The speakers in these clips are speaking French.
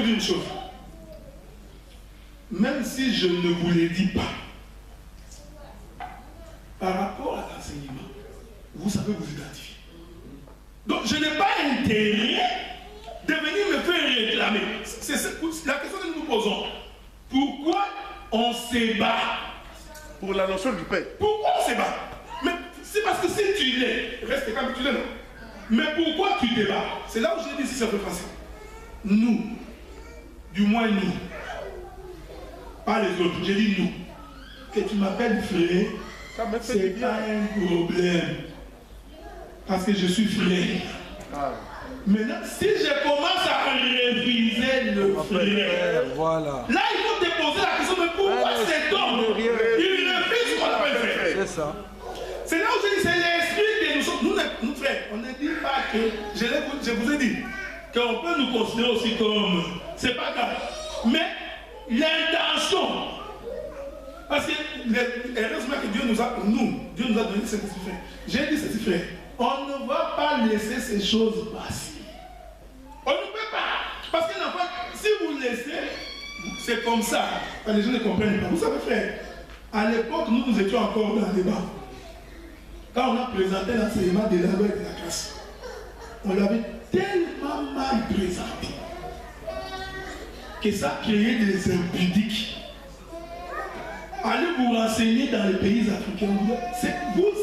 vous dire une chose. Même si je ne vous le dis pas, par rapport à l'enseignement, vous savez vous identifier. Donc je n'ai pas intérêt de venir me faire réclamer. C'est la question que nous nous posons. Pourquoi on se bat? Pour la notion du Père. Pourquoi on se bat? Mais c'est parce que si tu l'es, reste comme tu l'es, non? Mais pourquoi tu te bats? C'est là où j'ai dit si c'est peu facile. Nous, du moins nous, pas les autres, j'ai dit nous. Que tu m'appelles frère, c'est pas un problème. Parce que je suis frère. Ah. Maintenant, si je commence à réviser le frère, voilà. Là, il faut te poser la question, mais pourquoi cet homme, il refuse qu'on l'appelle frère? C'est ça. C'est là où je dis, c'est l'esprit que nous sommes. Nous, frères, on ne dit pas que, je vous ai dit, qu'on peut nous considérer aussi comme, c'est pas grave. Mais l'intention, parce que, heureusement que Dieu nous a donné cet esprit frère. J'ai dit cet esprit frère, on ne va pas laisser ces choses passer. On ne peut pas. Parce que l'enfant, si vous laissez, c'est comme ça. Les gens ne comprennent pas. Vous savez, frère, à l'époque, nous étions encore dans le débat. Quand on a présenté l'enseignement de la loi et de la classe, on l'avait tellement mal présenté que ça créait des impudiques. Allez vous renseigner dans les pays africains.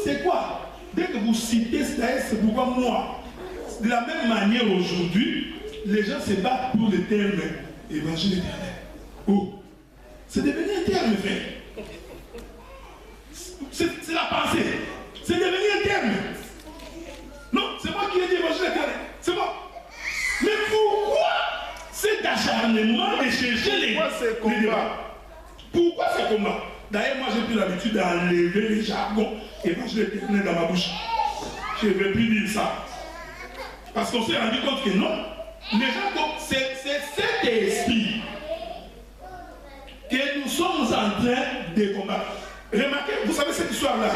C'est quoi? Dès que vous citez cela, c'est pourquoi moi, de la même manière aujourd'hui, les gens se battent pour le terme évangile éternel. Oh, c'est devenu un terme, frère. C'est la pensée. C'est devenu un terme. Non, c'est moi qui ai dit évangile éternel. C'est moi. Mais pourquoi cet acharnement de chercher les débats? Pourquoi ce combat? D'ailleurs, moi j'ai pris l'habitude d'enlever les jargons évangile éternel dans ma bouche. Je ne vais plus dire ça. Parce qu'on s'est rendu compte que non. Les gens, c'est cet esprit que nous sommes en train de combattre. Remarquez, vous savez cette histoire-là,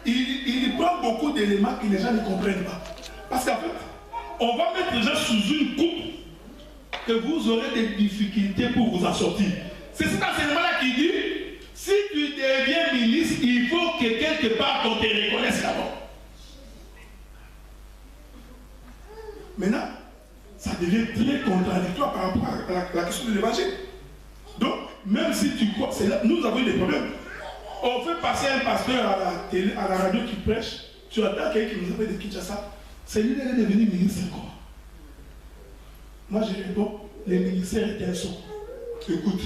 il prend beaucoup d'éléments que les gens ne comprennent pas. Parce qu'en fait, on va mettre les gens sous une coupe que vous aurez des difficultés pour vous en sortir. C'est cet enseignement-là qui dit, si tu deviens ministre, il faut que quelque part on te reconnaisse d'abord. Maintenant, ça devient très contradictoire par rapport à la question de l'évangile. Donc, même si tu crois, nous avons eu des problèmes. On fait passer un pasteur à la télé, à la radio qui prêche, tu attends quelqu'un qui nous appelle de Kinshasa, c'est lui qui est devenu ministre quoi? Moi je réponds, les ministères étaient un son. Écoute,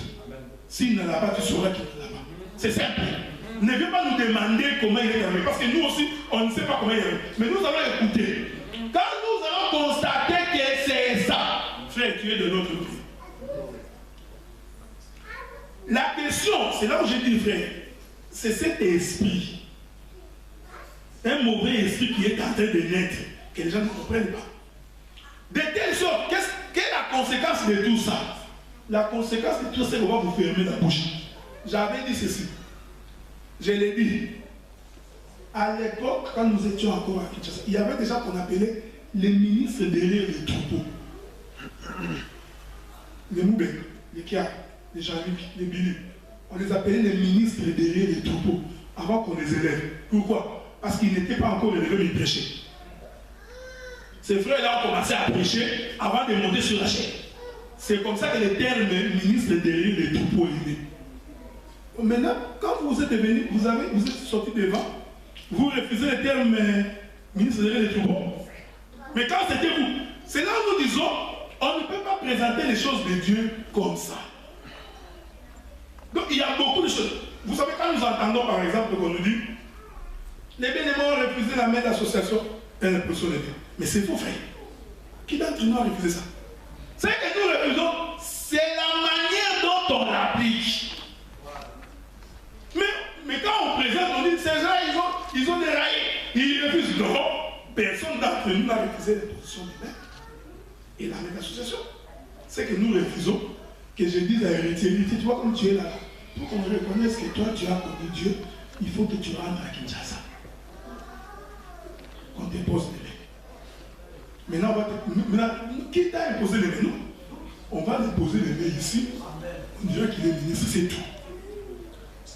s'il ne l'a pas, tu sauras qu'il ne l'a pas. C'est simple. Ne viens pas nous demander comment il est arrivé, parce que nous aussi, on ne sait pas comment il est arrivé. Mais nous allons écouter. Quand nous allons constater que c'est ça, frère, tu es de notre côté. La question, c'est là où j'ai dit, frère, c'est cet esprit, un mauvais esprit qui est en train de naître, que les gens ne comprennent pas. De telle sorte, quelle est la conséquence de tout ça? La conséquence de tout ça, c'est qu'on va vous fermer la bouche. J'avais dit ceci, je l'ai dit. À l'époque, quand nous étions encore à Kinshasa, il y avait des gens qu'on appelait les ministres derrière les troupeaux. Les Moubek, les Kia, les Jean-Luc, les Billy. On les appelait les ministres derrière les troupeaux avant qu'on les élève. Pourquoi? Parce qu'ils n'étaient pas encore élevés, mais ils prêchaient. Ces frères-là ont commencé à prêcher avant de monter sur la chaîne. C'est comme ça que le terme ministre derrière les troupeaux est né. Maintenant, quand vous êtes venu, vous êtes sorti devant, vous refusez le terme ministre derrière les troupeaux. Mais quand c'était vous, c'est là où nous disons, on ne peut pas présenter les choses de Dieu comme ça. Donc il y a beaucoup de choses. Vous savez, quand nous entendons par exemple qu'on nous dit, les bénévoles ont refusé la main d'association, et l'impression de Dieu. Mais c'est faux, frère. Qui d'entre nous a refusé ça? C'est que nous refusons, c'est la manière dont on l'applique. Mais quand on présente, on dit, ces gens, ils ont déraillé. Ils refusent. Non, personne d'entre nous n'a refusé la position du maître et la main d'association. C'est que nous refusons que je dise à héritier, tu vois comme tu es là, pour qu'on reconnaisse que toi tu as connu Dieu, il faut que tu rentres à Kinshasa. Qu'on te pose les mains. Maintenant, qui t'a imposé les mains? on va déposer les mains ici, on dirait qu'il est ministre, c'est tout.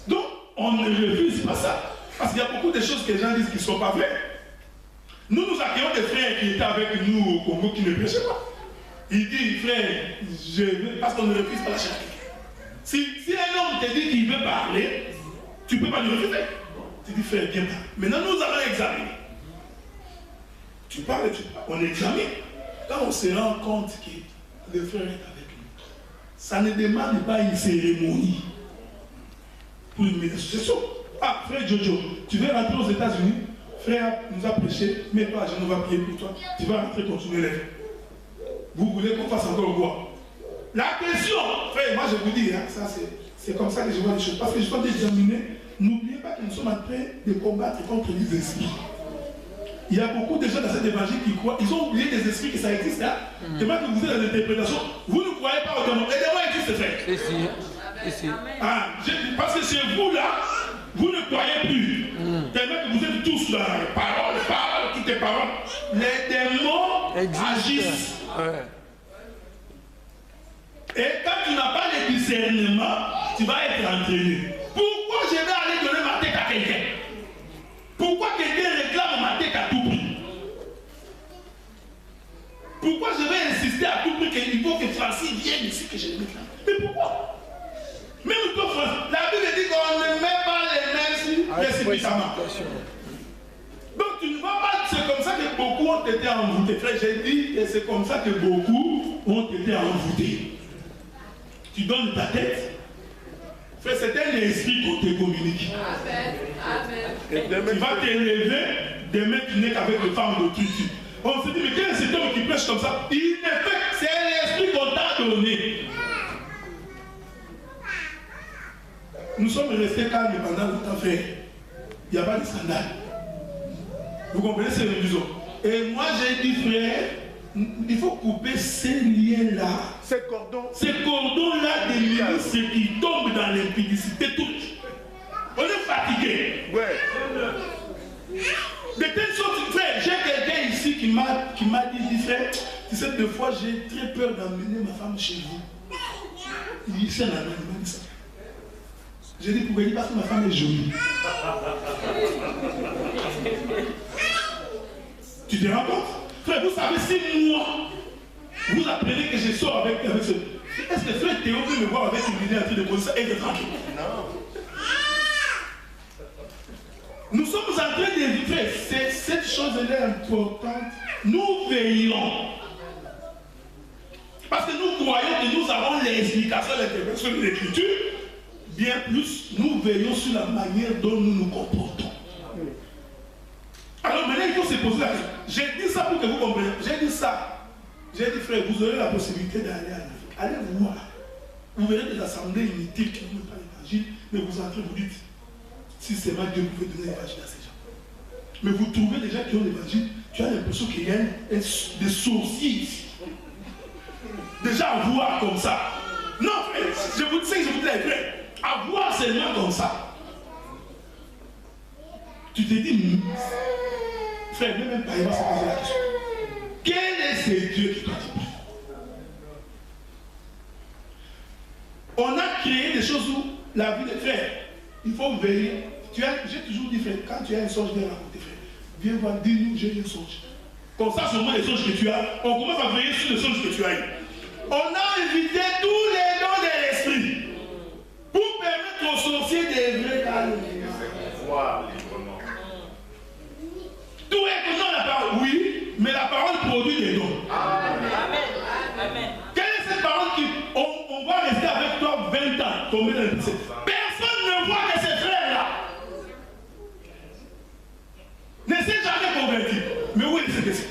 Donc, on ne refuse pas ça. Parce qu'il y a beaucoup de choses que les gens disent qui ne sont pas vraies. Nous accueillons des frères qui étaient avec nous au Congo qui ne prêchaient pas. Il dit, frère, je veux, parce qu'on ne refuse pas la charité. Si un homme te dit qu'il veut parler, tu ne peux pas lui refuser. Tu dis, frère, viens parler. Maintenant, nous allons examiner. Tu parles, on examine. Quand on se rend compte que le frère est avec nous, ça ne demande pas une cérémonie pour une mise en situation. Ah, frère Jojo, tu veux rentrer aux États-Unis? Frère nous a prêché, mets-toi à genoux, on va prier pour toi. Tu vas rentrer, continuer les. Vous voulez qu'on fasse encore quoi? La question, frère, moi je vous dis, hein, ça c'est comme ça que je vois les choses. Parce que je dois déterminer, n'oubliez pas que nous sommes en train de combattre contre les esprits. Il y a beaucoup de gens dans cet évangile qui croient, ils ont oublié des esprits que ça existe. Hein? Et même que vous êtes dans l'interprétation, vous ne croyez pas au démon. Les démons existent, frère. Ici. Ah, parce que chez vous là, vous ne croyez plus. Tellement que vous êtes tous là, paroles, toutes les paroles. Les démons agissent. Ouais. Et quand tu n'as pas le discernement, tu vas être entraîné. Pourquoi je vais aller donner ma tête à quelqu'un? Pourquoi quelqu'un réclame ma tête à tout prix? Pourquoi je vais insister à tout prix qu'il faut que Francis vienne ici que je le mette là? Mais pourquoi? Même toi, Francis, la Bible dit qu'on ne met pas les mains précipitamment. Donc tu ne vas pas, c'est comme ça que beaucoup ont été envoûtés. Frère, j'ai dit que c'est comme ça que beaucoup ont été envoûtés. Tu donnes ta tête. Frère, c'est un esprit qu'on te communique. Amen. Tu vas t'élever, demain tu n'es qu'avec les femmes d'autrui. On se dit, mais quel est cet homme qui prêche comme ça? Il n'est fait, c'est l'esprit qu'on t'a donné. Nous sommes restés calmes pendant longtemps, frère. Il n'y a pas de scandale. Vous comprenez ce que nous disons? Et moi j'ai dit, frère, il faut couper ces liens-là. Ces cordons-là des ministres qui tombent dans l'impudicité toute. On est fatigué. Ouais. De telle sorte, frère, j'ai quelqu'un ici qui m'a dit, frère, tu sais, des fois j'ai très peur d'emmener ma femme chez vous. Il dit, c'est la même, il m'a dit ça. J'ai dit, pourquoi il dit, parce que ma femme est jolie. Tu te rends compte? Frère, vous savez, si moi, vous apprenez que je sors avec ce... Est-ce que frère Théo peut me voir avec une idée en train de poser ça et de tranquille? Non. Nous sommes en train de vivre. Cette chose-là est importante. Nous veillons. Parce que nous croyons que nous avons l'explication de l'interprétation de l'écriture. Bien plus, nous veillons sur la manière dont nous nous comportons. Alors maintenant, il faut se poser la question. J'ai dit ça pour que vous compreniez. J'ai dit ça. J'ai dit, frère, vous aurez la possibilité d'aller en Afrique. Allez voir. Vous verrez des assemblées inutiles qui n'ont pas l'évangile, mais vous entrez, vous dites, si c'est vrai, Dieu pouvait donner l'évangile à ces gens. Mais vous trouvez des gens qui ont l'évangile, tu as l'impression qu'il y a des sorciers ici. Déjà à voir comme ça. Non, frère, je vous dis, je vous dis, frère, à voir seulement comme ça. Tu te dis, frère, même pas, il va se poser la question. Quel est ce Dieu qui t'a dit? On a créé des choses où la vie de frère, il faut veiller. J'ai toujours dit, frère, quand tu as un songe, viens raconter, frère. Viens voir, dis-nous, j'ai un songe. Comme ça, seulement les songes que tu as, on commence à veiller sur les songes que tu as eu. On a évité tous les dons de l'esprit pour permettre aux sorciers d'œuvrer dans le monde. Tout est dans la parole, oui, mais la parole produit des dons. Amen. Amen. Quelle est cette parole qui, on va rester avec toi 20 ans, tomber dans le passé. Personne ne voit que ces frères-là. Ne s'est jamais converti. Mais où est ce que c'est?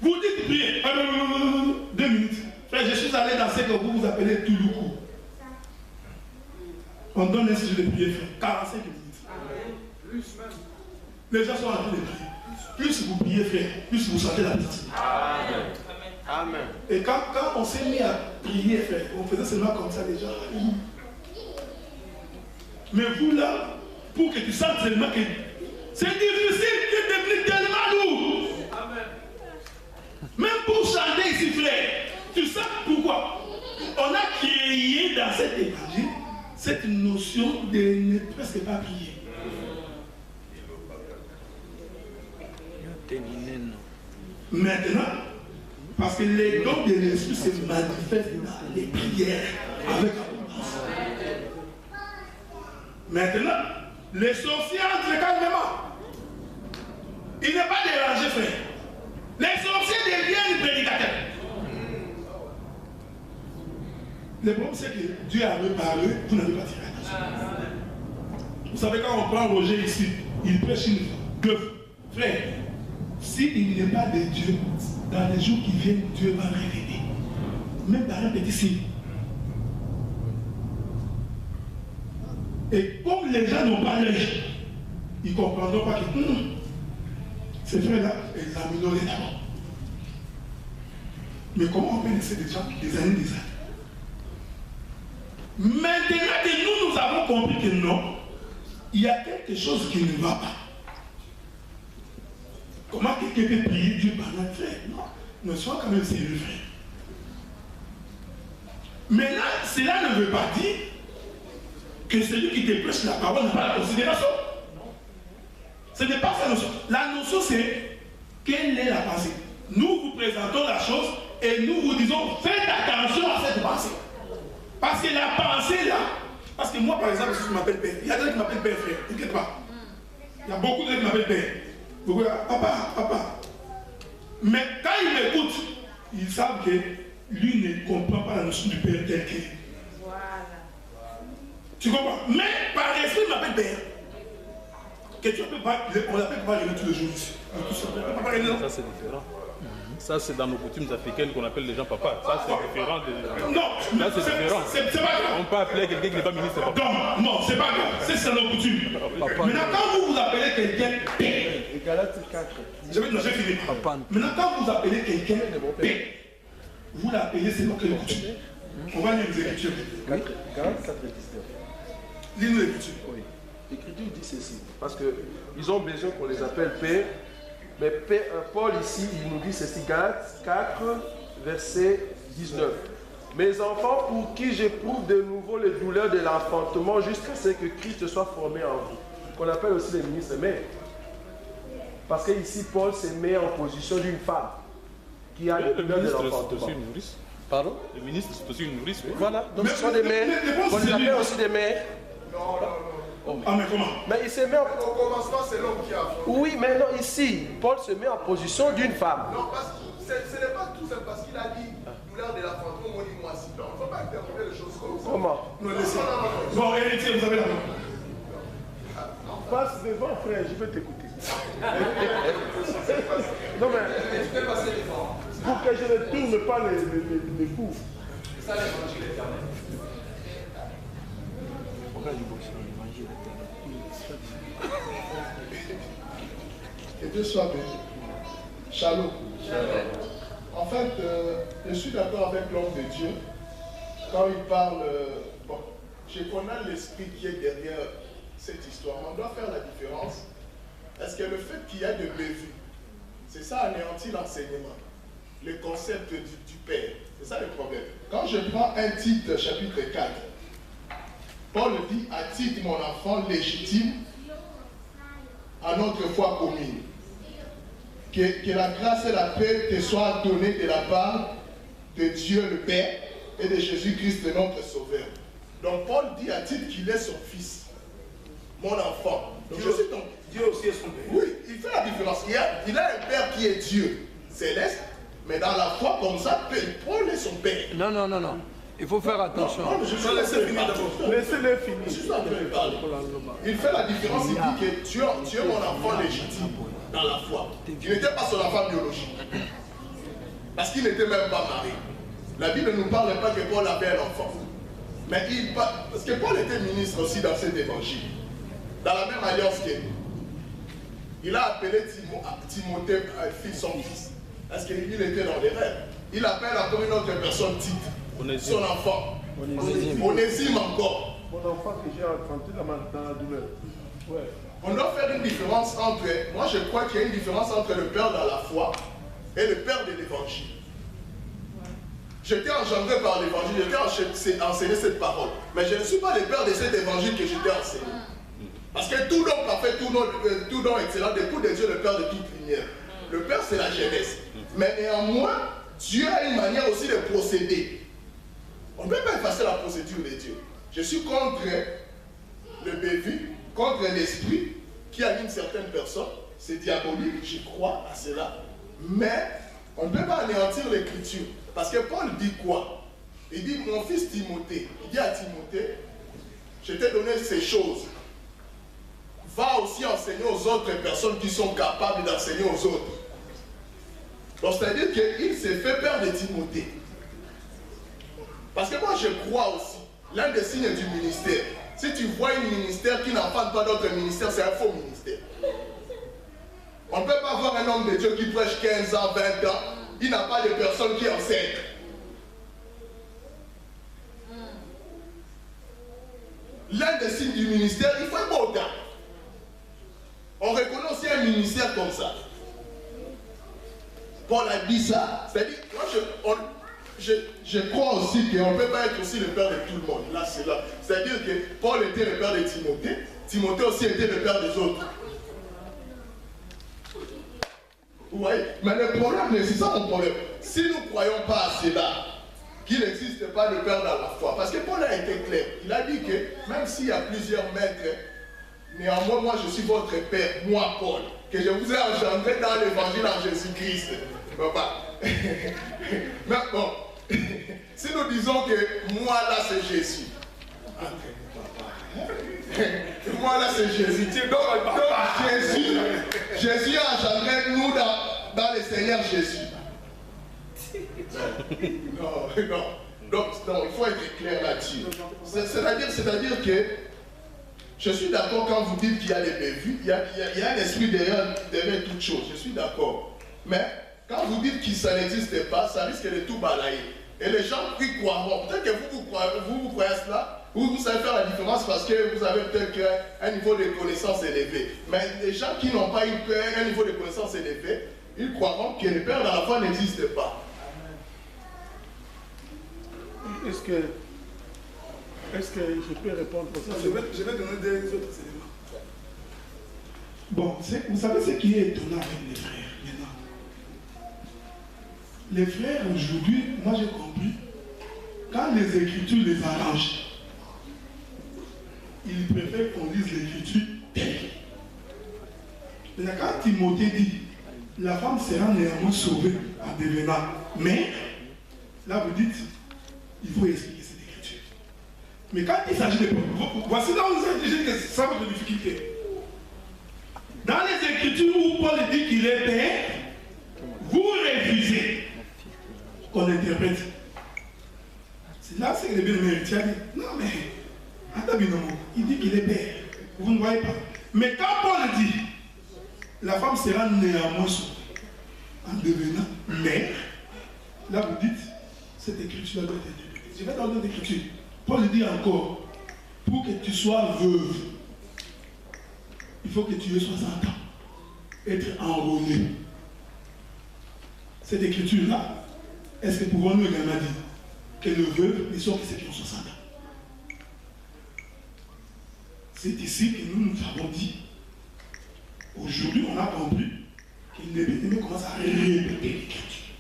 Vous dites prier. 2 minutes. Frère, je suis allé dans ce que vous appelez Touloukou. On donne un sujet de prière, frère. 45 minutes. Plus même. Les gens sont en train de prier. Plus vous priez, frère, plus vous sentez la petite. Amen. Amen. Et quand on s'est mis à prier, frère, on faisait seulement comme ça déjà. Mais vous là, pour que tu sentes seulement que c'est difficile de devenir tellement lourd. Amen. Même pour chanter ici, frère, ça, pourquoi on a créé dans cet évangile cette notion de ne presque pas prier. Maintenant, parce que les dons de l'esprit se manifestent dans les prières avec abondance. Maintenant, les sorciers entrent calmement. Il n'est pas dérangé, frère. Les sorciers deviennent prédicateurs. Le problème, c'est que Dieu a reparlé, vous n'avez pas tiré attention. Vous savez, quand on prend Roger ici, il prêche une fois. Frère, s'il n'est pas de Dieu, dans les jours qui viennent, Dieu va révéler. Même par un petit signe. Et comme les gens n'ont pas l'œil, ils ne comprendront pas que ces frères-là, ils ont minoré d'abord. Mais comment on peut laisser des gens des années, des années? Maintenant que nous avons compris que non, il y a quelque chose qui ne va pas. Comment quelqu'un peut prier Dieu pendant frère? Non, nous sommes quand même sérieux, frère. Maintenant, cela ne veut pas dire que celui qui te prêche la parole n'a pas la considération. Ce n'est pas sa notion. La notion, c'est quelle est la pensée. Nous vous présentons la chose et nous vous disons faites attention à cette pensée. Parce que la pensée là, parce que moi par exemple, si je m'appelle père, il y a des gens qui m'appellent père, frère, t'inquiète pas. Il y a beaucoup de gens qui m'appellent père. Beaucoup de gens, papa. Mais quand ils m'écoutent, ils savent que lui ne comprend pas la notion du père tel qu'il est. Voilà. Tu comprends? Mais par esprit, il m'appelle père. Que tu peux pas, on l'appelle pas René tous les jours ici. Ça c'est différent. Ça c'est dans nos coutumes africaines qu'on appelle les gens papa. Ça c'est différent de... Non, ça c'est différent. C'est pas grave. On peut appeler quelqu'un qui n'est pas ministre papa. Non, c'est pas grave. C'est nos coutumes. Maintenant quand vous appelez quelqu'un père, Galates 4. j'ai fini. Maintenant quand vous appelez quelqu'un père, vous l'appelez selon quelle coutume? On va lire les Écritures. Galates 4 et 19. Lis-nous les Écritures. Oui. L'Écriture dit ceci. Parce qu'ils ont besoin qu'on les appelle père. Mais Paul ici, il nous dit ceci, Galates 4, verset 19. Mes enfants, pour qui j'éprouve de nouveau les douleurs de l'enfantement jusqu'à ce que Christ soit formé en vous. Qu'on appelle aussi les ministres mères. Parce que ici, Paul se met en position d'une femme qui a les douleurs de l'enfantement. C'est aussi une nourrice. Pardon? Le ministre, c'est aussi une nourrice. Oui. Voilà, donc ce sont des mères. On les appelle aussi des mères. Oh, mais comment? Mais il se met en... Au commencement, c'est l'homme qui a fondé. Oui, mais non, ici, Paul se met en position d'une femme. Non, parce que ce n'est pas tout simple, parce qu'il a dit douleur de la fantôme, on dit moi si. Non, il ne faut pas interpréter les choses comme ça. Comment? Non, laissez. Bon, héritier, vous avez la main. Passe devant, frère, je vais t'écouter. Non, mais... Tu peux passer devant. Pour que je ne tourne pas les coups. C'est ça l'évangile éternel. Que Dieu soit béni. Shalom. En fait, je suis d'accord avec l'homme de Dieu quand il parle. Bon, je connais l'esprit qui est derrière cette histoire. On doit faire la différence. Est-ce que le fait qu'il y a de bévues, c'est ça anéantit l'enseignement, le concept du Père? C'est ça le problème. Quand je prends un Tite, chapitre 4, Paul dit à Tite, mon enfant légitime, à notre foi commune. Que la grâce et la paix te soient données de la part de Dieu le Père et de Jésus-Christ notre Sauveur. Donc Paul dit à Tite qu'il est son fils, mon enfant. Donc, je suis ton... Dieu aussi est son père. Oui, il fait la différence. Il a un père qui est Dieu céleste, mais dans la foi comme ça, Paul est son père. Non. Il faut faire attention. Non, je suis laissé finir d'abord. Laissez-le finir. Je suis en train de parler. Il fait la différence, il dit que tu es mon enfant légitime dans la foi. Il n'était pas son enfant biologique. Parce qu'il n'était même pas marié. La Bible ne nous parle pas que Paul avait un enfant. Mais parce que Paul était ministre aussi dans cet évangile. Dans la même alliance qu'elle. Il a appelé Timothée son fils. Parce qu'il était dans les rêves. Il appelle encore une autre personne Tite. Son enfant. Onésime encore. Mon enfant que j'ai enfanté dans la douleur. Ouais. On doit faire une différence entre... Moi, je crois qu'il y a une différence entre le père dans la foi et le père de l'évangile. Je j'étais engendré par l'évangile, j'étais enseigné cette parole. Mais je ne suis pas le père de cet évangile que j'étais enseigné. Parce que tout don parfait, tout don excellent, découle de Dieu, le Père de toute lumière. Le Père, c'est la jeunesse. Mais néanmoins, Dieu a une manière aussi de procéder. On ne peut pas effacer la procédure de Dieu. Je suis contre le bévu, contre l'esprit qui anime certaines personnes. C'est diabolique, j'y crois à cela. Mais on ne peut pas anéantir l'écriture. Parce que Paul dit quoi? Il dit, mon fils Timothée, il dit à Timothée, je t'ai donné ces choses. Va aussi enseigner aux autres personnes qui sont capables d'enseigner aux autres. Donc c'est-à-dire qu'il s'est fait père de Timothée. Parce que moi je crois aussi, l'un des signes du ministère, si tu vois un ministère qui n'enfante pas d'autres ministères, c'est un faux ministère. On ne peut pas voir un homme de Dieu qui prêche 15 ans, 20 ans, il n'a pas de personne qui enseigne. L'un des signes du ministère, il faut être bon temps. On reconnaît aussi un ministère comme ça. Paul a dit ça. C'est-à-dire, moi je crois aussi qu'on ne peut pas être aussi le père de tout le monde. Là, c'est là. C'est-à-dire que Paul était le père de Timothée. Timothée aussi était le père des autres. Vous voyez? Mais le problème, c'est ça mon problème. Si nous ne croyons pas à cela, qu'il n'existe pas de père dans la foi. Parce que Paul a été clair. Il a dit que même s'il y a plusieurs maîtres, néanmoins, moi je suis votre père, moi Paul, que je vous ai engendré dans l'évangile en Jésus-Christ. Papa. Mais bon, si nous disons que moi là c'est Jésus. Moi là c'est Jésus. Donc Jésus a engendré nous dans le Seigneur Jésus. Non. Donc, il faut être clair là-dessus. C'est-à-dire que je suis d'accord quand vous dites qu'il y a les bévues, il y a un esprit derrière toute chose. Je suis d'accord. Mais quand vous dites que ça n'existe pas, ça risque de tout balayer. Et les gens qui croiront, peut-être que vous croyez cela, vous savez faire la différence parce que vous avez peut-être un niveau de connaissance élevé. Mais les gens qui n'ont pas un niveau de connaissance élevé, ils croiront que le Père dans la foi n'existe pas. Est-ce que je peux répondre pour ça? Je vais donner des autres éléments. Bon, vous savez ce qui est étonnant avec les frères maintenant. Les frères aujourd'hui, moi j'ai compris, quand les Écritures les arrangent, ils préfèrent qu'on lise l'Écriture telle. Quand Timothée dit, la femme sera néanmoins sauvée en devenant mère, là vous dites, il faut expliquer cette écriture. Mais quand il s'agit de... Voici là où vous avez dit que ça va de difficulté. Dans les écritures où Paul dit qu'il est père, vous refusez qu'on interprète. C'est là que les bien-aimés retiennent. Non mais, attends bien, il dit qu'il est père. Vous ne voyez pas. Mais quand Paul dit, la femme sera néanmoins sauvée en devenant mère, là vous dites, cette écriture-là doit être interprétée. Je vais dans l'autre écriture. Paul dit encore, pour que tu sois veuve, il faut que tu aies 60 ans, être enrôlé. Cette écriture-là, est-ce que pouvons-nous également dire que le veuve ne sont que ceux qui ont 60 ans? C'est ici que nous avons dit. Aujourd'hui, on a compris que les bien-aimés commencent à répéter l'écriture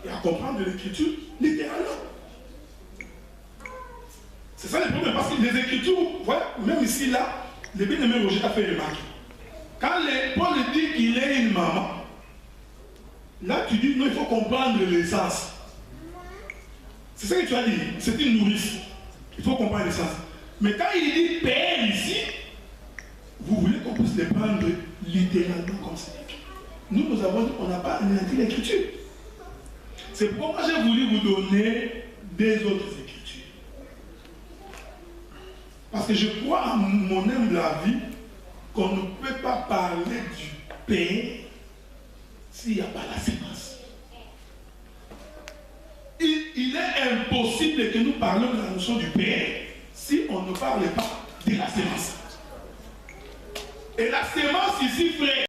et à comprendre l'écriture littéralement. C'est ça le problème, parce que les Écritures, voilà, même ici, là, le bien-aimé Roger a fait remarquer. Quand Paul dit qu'il est une maman, là tu dis non, il faut comprendre l'essence. C'est ça que tu as dit, c'est une nourrice. Il faut comprendre l'essence. Mais quand il dit père ici, vous voulez qu'on puisse les prendre littéralement comme c'est écrit. Nous avons dit qu'on n'a pas anéanti l'écriture. C'est pourquoi j'ai voulu vous donner des autres écritures. Parce que je crois à mon humble avis qu'on ne peut pas parler du Père s'il n'y a pas la sémence. Il est impossible que nous parlions de la notion du Père si on ne parle pas de la sémence. Et la sémence ici, frère,